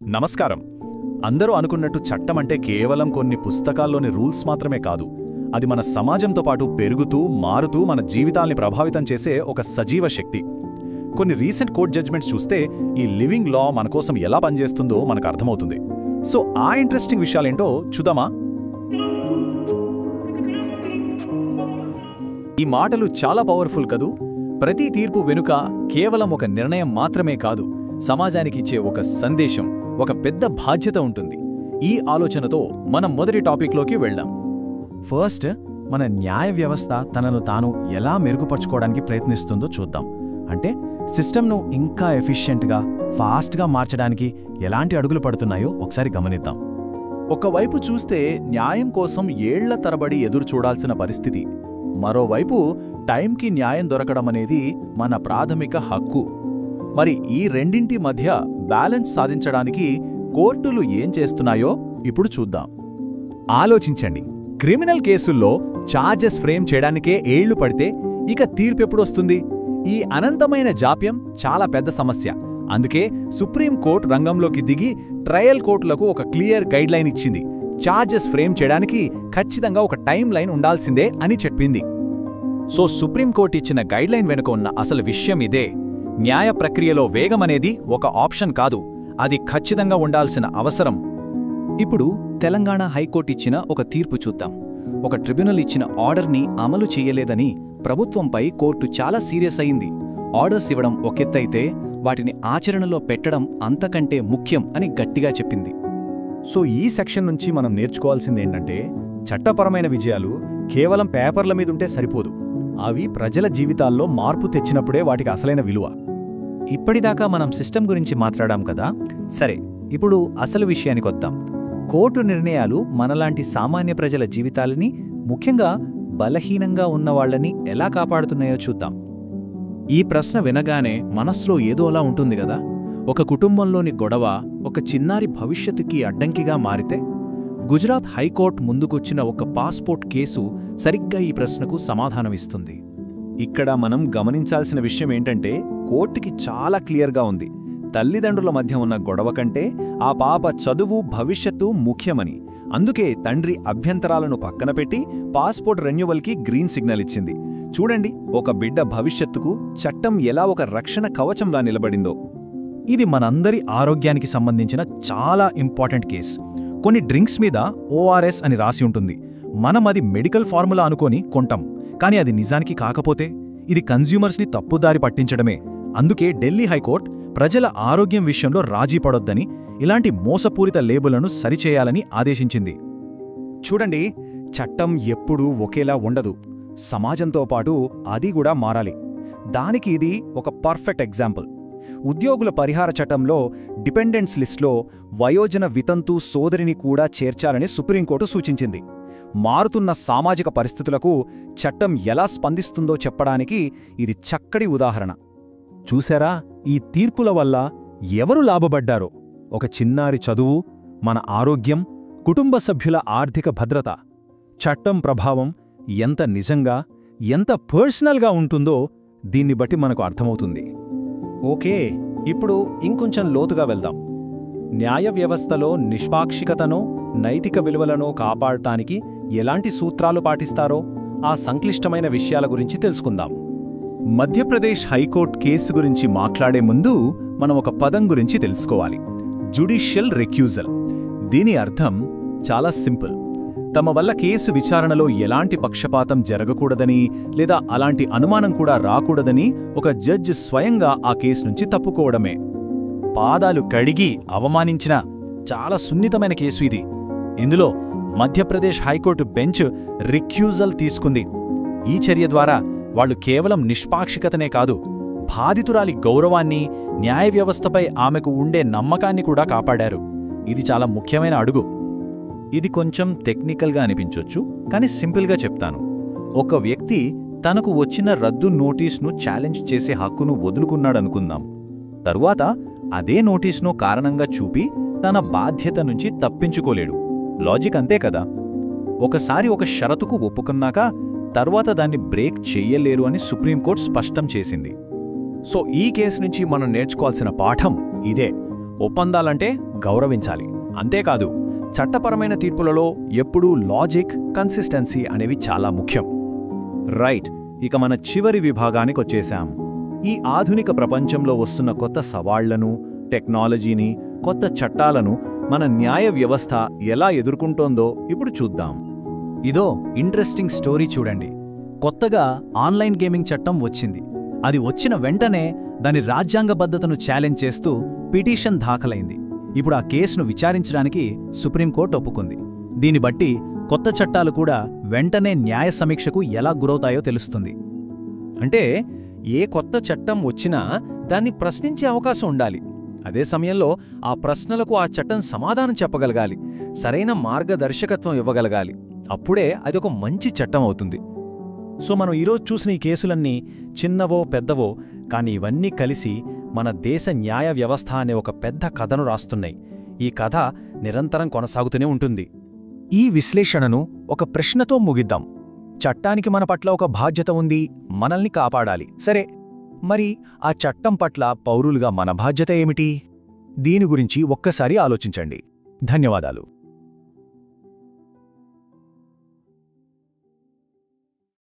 నమస్కారం. అందరూ అనుకున్నట్టు చట్టం అంటే కేవలం కొన్ని పుస్తకాల్లోని రూల్స్ మాత్రమే కాదు. అది మన సమాజంతో పాటు పెరుగుతూ మారుతూ మన జీవితాల్ని ప్రభావితం చేసే ఒక సజీవ శక్తి. కొన్ని రీసెంట్ కోర్ట్ జడ్జ్మెంట్స్ చూస్తే ఈ లివింగ్ లా మన కోసం ఎలా పనిచేస్తుందో మనకు అర్థమవుతుంది. సో ఆ ఇంట్రెస్టింగ్ విషయాలేంటో చూద్దామా? ఈ మాటలు చాలా పవర్ఫుల్ కదూ. ప్రతి తీర్పు వెనుక కేవలం ఒక నిర్ణయం మాత్రమే కాదు, సమాజానికి ఇచ్చే ఒక సందేశం, ఒక పెద్ద బాధ్యత ఉంటుంది. ఈ ఆలోచనతో మనం మొదటి టాపిక్లోకి వెళ్దాం. ఫస్ట్, మన న్యాయ వ్యవస్థ తనను తాను ఎలా మెరుగుపరుచుకోవడానికి ప్రయత్నిస్తుందో చూద్దాం. అంటే సిస్టమ్ను ఇంకా ఎఫిషియెంట్గా, ఫాస్ట్గా మార్చడానికి ఎలాంటి అడుగులు పడుతున్నాయో ఒకసారి గమనిద్దాం. ఒకవైపు చూస్తే న్యాయం కోసం ఏళ్ల తరబడి ఎదురు చూడాల్సిన పరిస్థితి, మరోవైపు టైంకి న్యాయం దొరకడమనేది మన ప్రాథమిక హక్కు. మరి ఈ రెండింటి మధ్య బ్యాలెన్స్ సాధించడానికి కోర్టులు ఏం చేస్తున్నాయో ఇప్పుడు చూద్దాం. ఆలోచించండి, క్రిమినల్ కేసుల్లో ఛార్జెస్ ఫ్రేమ్ చేయడానికే ఏళ్లు పడితే ఇక తీర్పెప్పుడొస్తుంది? ఈ అనంతమైన జాప్యం చాలా పెద్ద సమస్య. అందుకే సుప్రీంకోర్టు రంగంలోకి దిగి ట్రయల్ కోర్టులకు ఒక క్లియర్ గైడ్లైన్ ఇచ్చింది. ఛార్జెస్ ఫ్రేమ్ చేయడానికి ఖచ్చితంగా ఒక టైం లైన్ ఉండాల్సిందే అని చెప్పింది. సో సుప్రీంకోర్టు ఇచ్చిన గైడ్లైన్ వెనుక ఉన్న అసలు విషయం ఇదే. న్యాయ ప్రక్రియలో వేగమనేది ఒక ఆప్షన్ కాదు, అది ఖచ్చితంగా ఉండాల్సిన అవసరం. ఇప్పుడు తెలంగాణ హైకోర్టు ఇచ్చిన ఒక తీర్పు చూద్దాం. ఒక ట్రిబ్యునల్ ఇచ్చిన ఆర్డర్ని అమలు చేయలేదని ప్రభుత్వంపై కోర్టు చాలా సీరియస్ అయింది. ఆర్డర్స్ ఇవ్వడం ఒకెత్తైతే వాటిని ఆచరణలో పెట్టడం అంతకంటే ముఖ్యం అని గట్టిగా చెప్పింది. సో ఈ సెక్షన్ నుంచి మనం నేర్చుకోవాల్సిందేంటంటే, చట్టపరమైన విజయాలు కేవలం పేపర్ల మీదుంటే సరిపోదు, అవి ప్రజల జీవితాల్లో మార్పు తెచ్చినప్పుడే వాటికి అసలైన విలువ. ఇప్పటిదాకా మనం సిస్టమ్ గురించి మాట్లాడాం కదా, సరే ఇప్పుడు అసలు విషయానికొద్దాం. కోర్టు నిర్ణయాలు మనలాంటి సామాన్య ప్రజల జీవితాలని, ముఖ్యంగా బలహీనంగా ఉన్నవాళ్లని ఎలా కాపాడుతున్నాయో చూద్దాం. ఈ ప్రశ్న వినగానే మనస్సులో ఏదోలా ఉంటుంది కదా. ఒక కుటుంబంలోని గొడవ ఒక చిన్నారి భవిష్యత్తుకి అడ్డంకిగా మారితే, గుజరాత్ హైకోర్టు ముందుకొచ్చిన ఒక పాస్పోర్ట్ కేసు సరిగ్గా ఈ ప్రశ్నకు సమాధానమిస్తుంది. ఇక్కడ మనం గమనించాల్సిన విషయం ఏంటంటే, కోర్టుకి చాలా క్లియర్గా ఉంది, తల్లిదండ్రుల మధ్య ఉన్న గొడవ కంటే ఆ పాప చదువు, భవిష్యత్తు ముఖ్యమని. అందుకే తండ్రి అభ్యంతరాలను పక్కన పెట్టి పాస్పోర్ట్ రెన్యువల్కి గ్రీన్ సిగ్నల్ ఇచ్చింది. చూడండి, ఒక బిడ్డ భవిష్యత్తుకు చట్టం ఎలా ఒక రక్షణ కవచంలా నిలబడిందో. ఇది మనందరి ఆరోగ్యానికి సంబంధించిన చాలా ఇంపార్టెంట్ కేస్. కొన్ని డ్రింక్స్ మీద ORS అని రాసి ఉంటుంది. మనం అది మెడికల్ ఫార్ములా అనుకొని కొంటాం, కానీ అది నిజానికి కాకపోతే ఇది కన్జ్యూమర్స్ని తప్పుదారి పట్టించడమే. అందుకే ఢిల్లీ హైకోర్టు ప్రజల ఆరోగ్యం విషయంలో రాజీ పడొద్దని, ఇలాంటి మోసపూరిత లేబులను సరిచేయాలని ఆదేశించింది. చూడండి, చట్టం ఎప్పుడూ ఒకేలా ఉండదు, సమాజంతో పాటు అది కూడా మారాలి. దానికి ఇది ఒక పర్ఫెక్ట్ ఎగ్జాంపుల్. ఉద్యోగుల పరిహార చట్టంలో డిపెండెంట్స్ లిస్ట్లో వయోజన వితంతు సోదరిని కూడా చేర్చాలని సుప్రీంకోర్టు సూచించింది. మారుతున్న సామాజిక పరిస్థితులకు చట్టం ఎలా స్పందిస్తుందో చెప్పడానికి ఇది చక్కటి ఉదాహరణ. చూశారా, ఈ తీర్పుల వల్ల ఎవరు లాభపడ్డారో? ఒక చిన్నారి చదువు, మన ఆరోగ్యం, కుటుంబ సభ్యుల ఆర్థిక భద్రత. చట్టం ప్రభావం ఎంత నిజంగా, ఎంత పర్సనల్గా ఉంటుందో దీన్ని బట్టి మనకు అర్థమవుతుంది. ఓకే, ఇప్పుడు ఇంకొంచెం లోతుగా వెళ్దాం. న్యాయ వ్యవస్థలో నిష్పాక్షికతను, నైతిక విలువలను కాపాడటానికి ఎలాంటి సూత్రాలు పాటిస్తారో ఆ సంక్లిష్టమైన విషయాల గురించి తెలుసుకుందాం. మధ్యప్రదేశ్ హైకోర్టు కేసు గురించి మాట్లాడే ముందు మనం ఒక పదం గురించి తెలుసుకోవాలి: జ్యుడిషియల్ రిక్యూజల్. దీని అర్థం చాలా సింపుల్. తమ వల్ల కేసు విచారణలో ఎలాంటి పక్షపాతం జరగకూడదని, లేదా అలాంటి అనుమానం కూడా రాకూడదని ఒక జడ్జి స్వయంగా ఆ కేసు నుంచి తప్పుకోవడమే. పాదాలు కడిగి అవమానించిన చాలా సున్నితమైన కేసు ఇది. ఇందులో మధ్యప్రదేశ్ హైకోర్టు బెంచ్ రిక్యూజల్ తీసుకుంది. ఈ చర్య ద్వారా వాళ్లు కేవలం నిష్పాక్షికతనే కాదు, బాధితురాలి గౌరవాన్ని, న్యాయ వ్యవస్థపై ఆమెకు ఉండే నమ్మకాన్ని కూడా కాపాడారు. ఇది చాలా ముఖ్యమైన అడుగు. ఇది కొంచెం టెక్నికల్గా అనిపించొచ్చు, కానీ సింపుల్గా చెప్తాను. ఒక వ్యక్తి తనకు వచ్చిన రద్దు నోటీస్ను ఛాలెంజ్ చేసే హక్కును వదులుకున్నాడనుకుందాం. తరువాత అదే నోటీస్ను కారణంగా చూపి తన బాధ్యత నుంచి తప్పించుకోలేడు. లాజిక్ అంతే కదా. ఒకసారి ఒక షరతుకు ఒప్పుకున్నాక తర్వాత దాన్ని బ్రేక్ చెయ్యలేరు అని సుప్రీంకోర్టు స్పష్టం చేసింది. సో ఈ కేసు నుంచి మనం నేర్చుకోవాల్సిన పాఠం ఇదే: ఒప్పందాలంటే గౌరవించాలి. అంతేకాదు, చట్టపరమైన తీర్పులలో ఎప్పుడూ లాజిక్, కన్సిస్టెన్సీ అనేవి చాలా ముఖ్యం. రైట్, ఇక మన చివరి విభాగానికొచ్చేశాం. ఈ ఆధునిక ప్రపంచంలో వస్తున్న కొత్త సవాళ్లను, టెక్నాలజీని, కొత్త చట్టాలను మన న్యాయ వ్యవస్థ ఎలా ఎదుర్కొంటోందో ఇప్పుడు చూద్దాం. ఇదో ఇంట్రెస్టింగ్ స్టోరీ చూడండి. కొత్తగా ఆన్లైన్ గేమింగ్ చట్టం వచ్చింది. అది వచ్చిన వెంటనే దాని రాజ్యాంగబద్ధతను ఛాలెంజ్ చేస్తూ పిటిషన్ దాఖలైంది. ఇప్పుడు ఆ కేసును విచారించడానికి సుప్రీంకోర్టు ఒప్పుకుంది. దీన్ని బట్టి కొత్త చట్టాలు కూడా వెంటనే న్యాయ సమీక్షకు ఎలా గురవుతాయో తెలుస్తుంది. అంటే ఏ కొత్త చట్టం వచ్చినా దాన్ని ప్రశ్నించే అవకాశం ఉండాలి. అదే సమయంలో ఆ ప్రశ్నలకు ఆ చట్టం సమాధానం చెప్పగలగాలి, సరైన మార్గదర్శకత్వం ఇవ్వగలగాలి. అప్పుడే అదొక మంచి చట్టం అవుతుంది. సో మనం ఈరోజు చూసిన ఈ కేసులన్నీ చిన్నవో పెద్దవో, కానీ ఇవన్నీ కలిసి మన దేశ న్యాయ వ్యవస్థ అనే ఒక పెద్ద కథను రాస్తున్నాయి. ఈ కథ నిరంతరం కొనసాగుతూనే ఉంటుంది. ఈ విశ్లేషణను ఒక ప్రశ్నతో ముగిద్దాం. చట్టానికి మన పట్ల ఒక బాధ్యత ఉంది, మనల్ని కాపాడాలి. సరే, మరి ఆ చట్టం పట్ల పౌరులుగా మన బాధ్యత ఏమిటి? దీని గురించి ఒక్కసారి ఆలోచించండి. ధన్యవాదాలు.